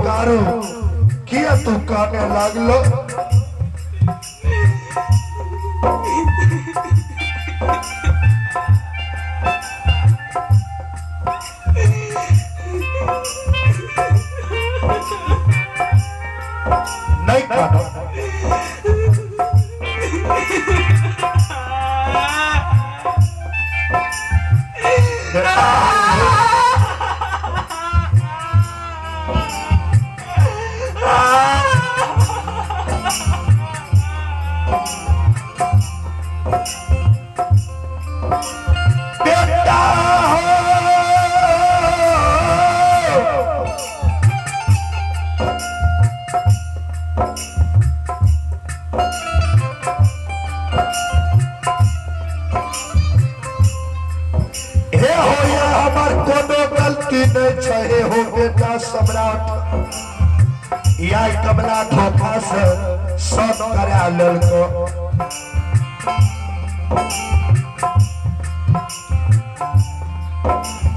कारू किया तू काने लागलो नहीं कानो हो बेटा सम्राट या कमला धोखा से सब करा ललको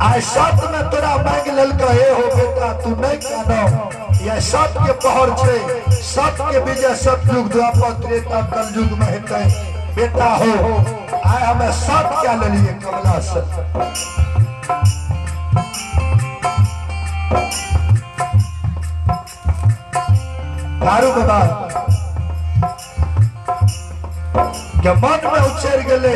आज सत में तोरा मांग ललको हे हो बेटा तू नहीं कानो या सत के पहर छे सत के विजय सतयुग द्वापर त्रेता कलयुग में हेतै बेटा हो आय हमें सत क्या ललिए कमला से कारू बाबा के मन में उछेर गले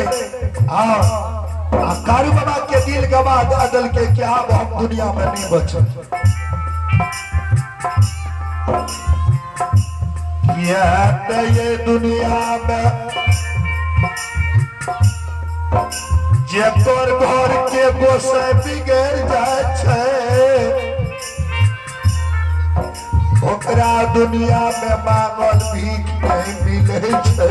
कारू बाबा के दिल गवा दल के क्या हम दुनिया में नहीं बचे ये दुनिया में जे तोर घर के गोसाई बिगड़ जाए छे ओकरा दुनिया में मांगल भीख नहीं मिले छे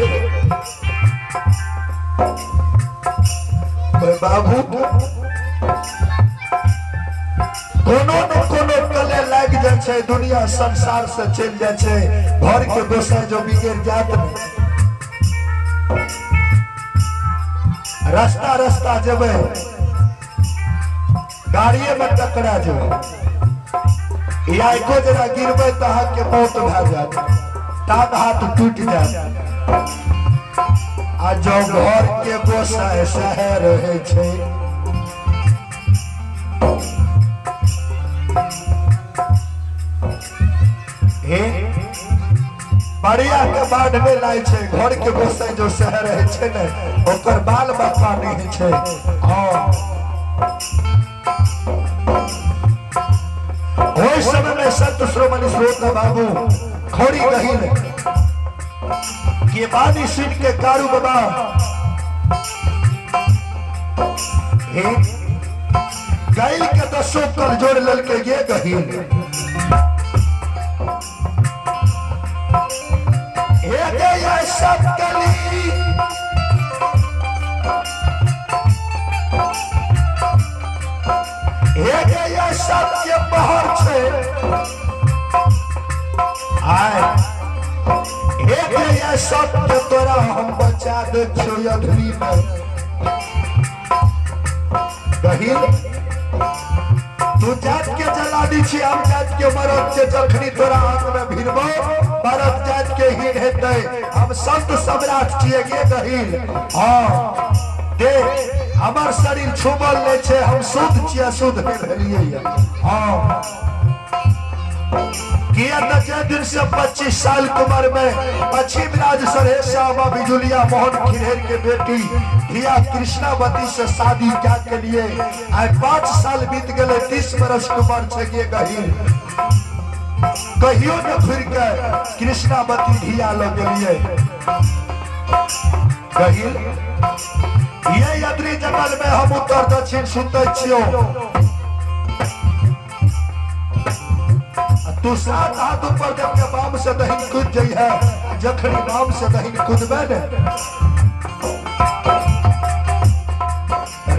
बाबू कोनो न कोनो कले लग जाए छे दुनिया संसार से चल जाए छे घर के गोसाई जो बिगड़ जात नहीं रास्ता रास्ता जबे गाड़िए में टकरा जेबे या एको जरा गिरबे तो हाथ के मौत भा जात टांग हाथ टूट जात आ जो घर के गोसाई सहे रहे छे हे बढ़िया के बाढ़ में लाए छे घर के गोसाई जो सहे रहे छे ने ओकर बाल बच्चा नहीं छे ओइ समय में संत श्रोमणी श्रोता बाबू खोड़ी कहिल कि बानी सुन के कारू बाबा गाइल के दसों कर जोड़ लल के ये कहिल सब कली सत्य बहर छे आय सत्य तोरा हम बचा दे अधरी में कहिल तू जात के जला दी छी हम जात के मरद के जखनी तोरा आंख में भिड़बो मरद जात के ही हेतै हम संत सम्राट छिए के कहिल हां देख हमार शरीर छुबल ले छे हम शुद्ध छिए शुद्ध नहीं भेलिए हां किया न जे दिन से 25 साल की उम्र में पश्चिम राज सरेशा बिजुलिया मोहन खिरेर के बेटी धिया कृष्णावती से शादी क्या के लिए आज 5 साल बीत गए 30 वर्ष की उम्र छे के कहिल कहियो न फिर के कृष्णावती धिया लग लिए कहिल ये यद्री जंगल में हम उत्तर दक्षिण सुनते छियो तू सात हाथ ऊपर जब के बाम से दही कूद जाइए जखनी बाम से दही कूदबे ने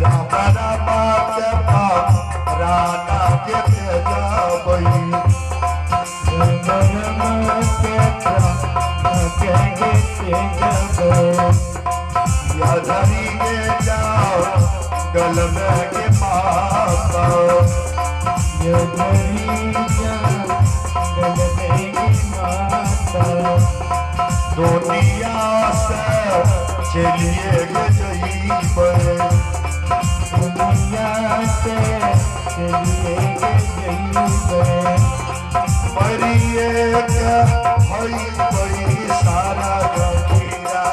राम रामा के राना के जाबई या धरी के जाओ गल में के पापा ये धरी दुनिया से मरिए क्या हई बई सारा गंभीरा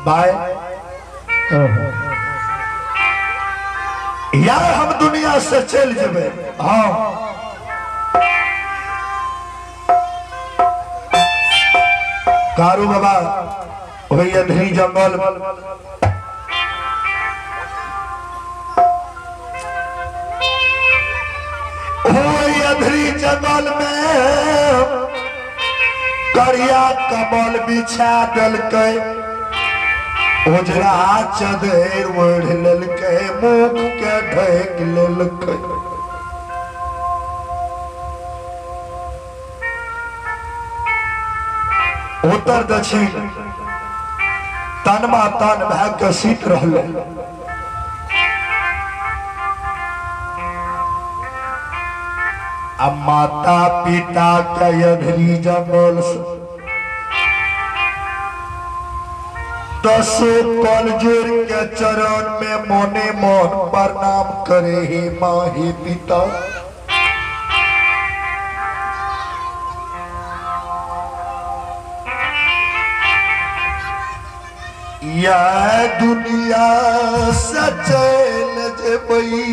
भाई यार हम दुनिया से चल जेबे। हाँ कारू बाबा वही अधरी जंगल वही अधरी जंगल में करिया कमल बिछा दलके उजरा चदर ओढ़ ललके मुख के ढक ललके उत्तर दक्षिण तनमा तन भाग के सीत रहले। अब माता पिता के अधरी जंगल से 10 कल जोड़ के चरण में मोने मोन प्रणाम करे हे माँ हे पिता। या दुनिया सचल जेबई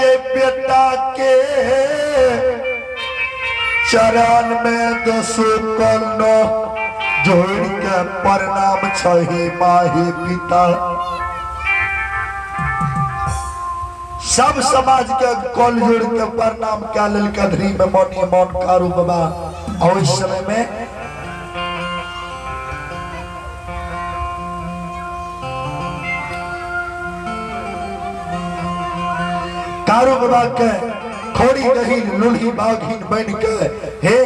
ये बेटा के चरण में 10 कल जोड़ के प्रणाम छही माही पिता। सब समाज के कल जोड़ के प्रणाम क्या ललकधरी में मौनी मौन कारू बाबा। और इस समय में कारू बाबा के खोड़ी गहीन लुल्ही बाघीन बन के हे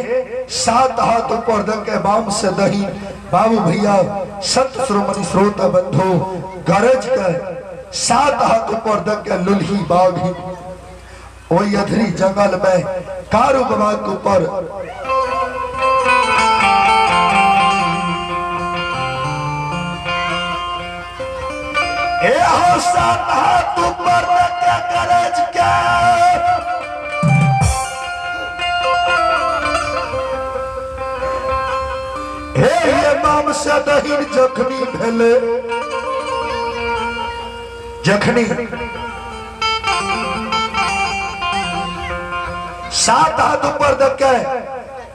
7 हाथ ऊपर दके बाम से दही बाबू भैया संत श्रोमणी श्रोता बंधु गरज के 7 हाथ ऊपर दके लुल्ही बाघीन वही अधरी जंगल में कारू बाबा के ऊपर हो 7 हाथ ऊपर दके गरज के हे बाम से दहीन जखनी भेले जखनी 7 हाथ ऊपर दके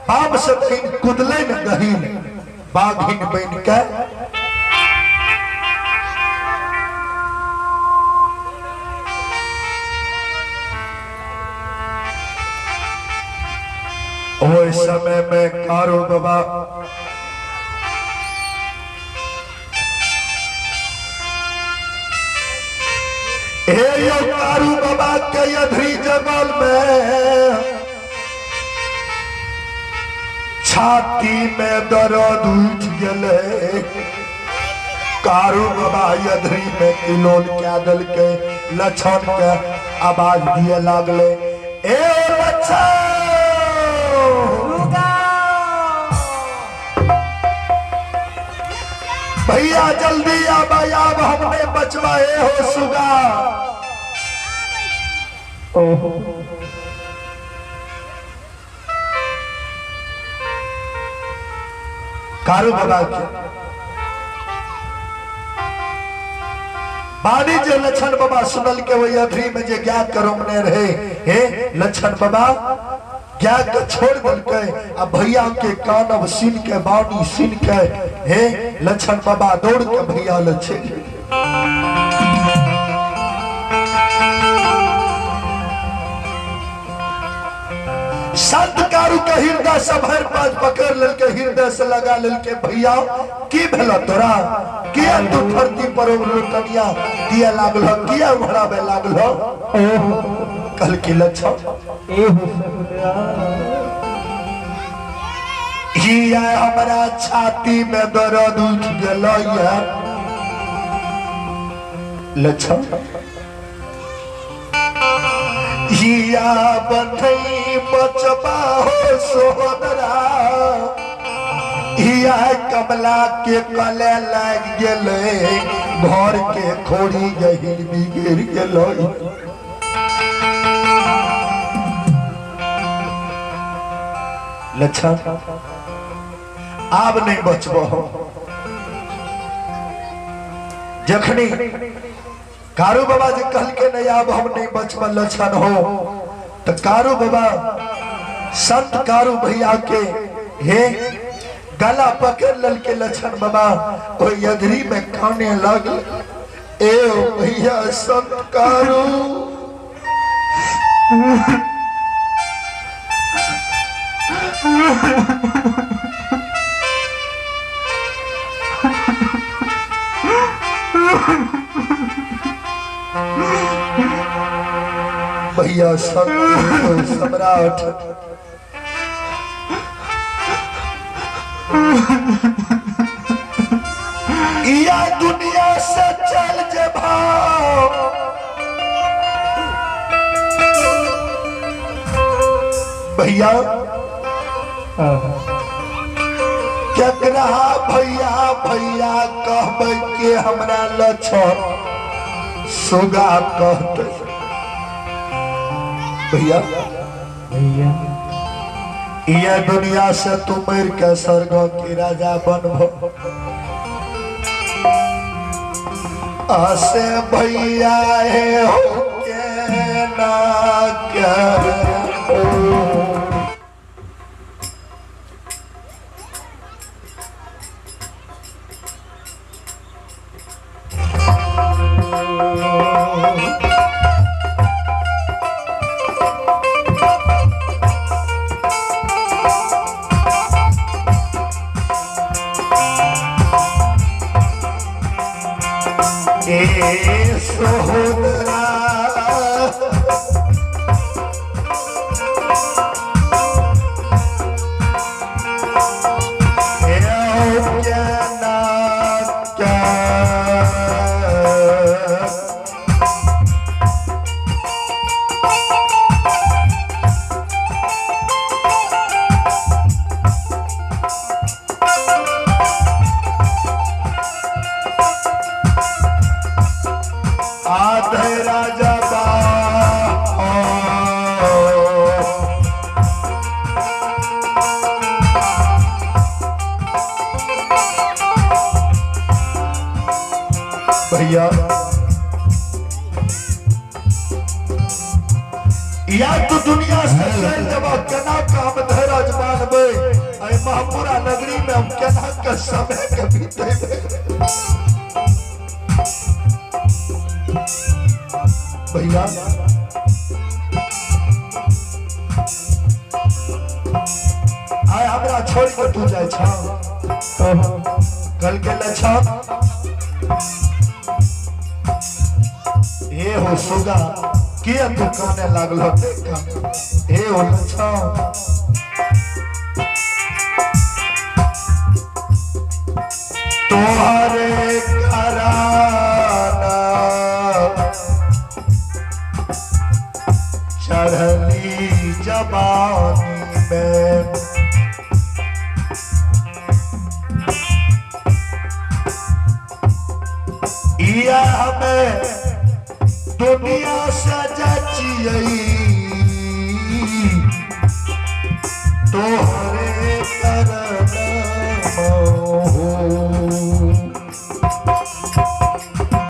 बाम से दहीन कुदले न दहीन बाघीन बन के वो समय में कारू बाबा हे यो कारू बाबा के अधरी जंगल में छाती में दर्द उठ गए। कारू बाबा अधरी में तिलोन क्या दल के लछन के आवाज दिए लागले ए बच्चा भैया जल्दी आब हमने बचवाए हो सुगा। कारू बाबा के बानी जो लक्षण बाबा सुनल के वही अधरी में जे ज्ञात करो मने रहे हे लक्षण बाबा ज्ञात के छोड़ दिल के अब भैया के कान अब सीन के बानी सीन के हे लक्षण बाबा दौड़ के भैया लच्छे संत कारू के हृदय से भर पास पकड़ लेल के हृदय से लगा लेल के भैया की भेल तोरा किया तू धरती पर लुटनिया दिया लागल किया घोड़ा में लागल कल की लक्षण हिया हमारा छाती में दर्द उठ गेल लक्षण हिया बंधई बचबा हो सोहदरा हिया कमला के कले लग गेले घर के खोड़ी गहिर बिगड़ गेलो लच्छा आब नहीं बचबो जखनी कारू बाबा जे कहल के नहीं आब हम नहीं बचबा लक्षण हो तो कारू बाबा संत कारू भैया के हे गला पकड़ लल के लक्षण बाबा ओ यदरी में खाने लग ए भैया संत कारू भैया संत सम्राट या दुनिया से चल जे भाव भैया केकरा भैया भैया कहबै के हमरा लक्षण सुगा कहते भैया भैया ये दुनिया से तू मर के स्वर्ग के राजा बनबो आसे भैया है हो के ना क्या सोहदरा राजा बा भैया या तो दुनिया से जब केना काम धैर्य मानबे आई महापुरा नगरी में हम केना के समय के बीते भैया आय हमरा छोड़ के तू जाय छ कल के लक्षण ए हो सुगा किया तू काने लागल ए हो लक्षण तोहरे घराना चढ़ली जवानी में में दुनिया सजा चियई तोहरे तरफ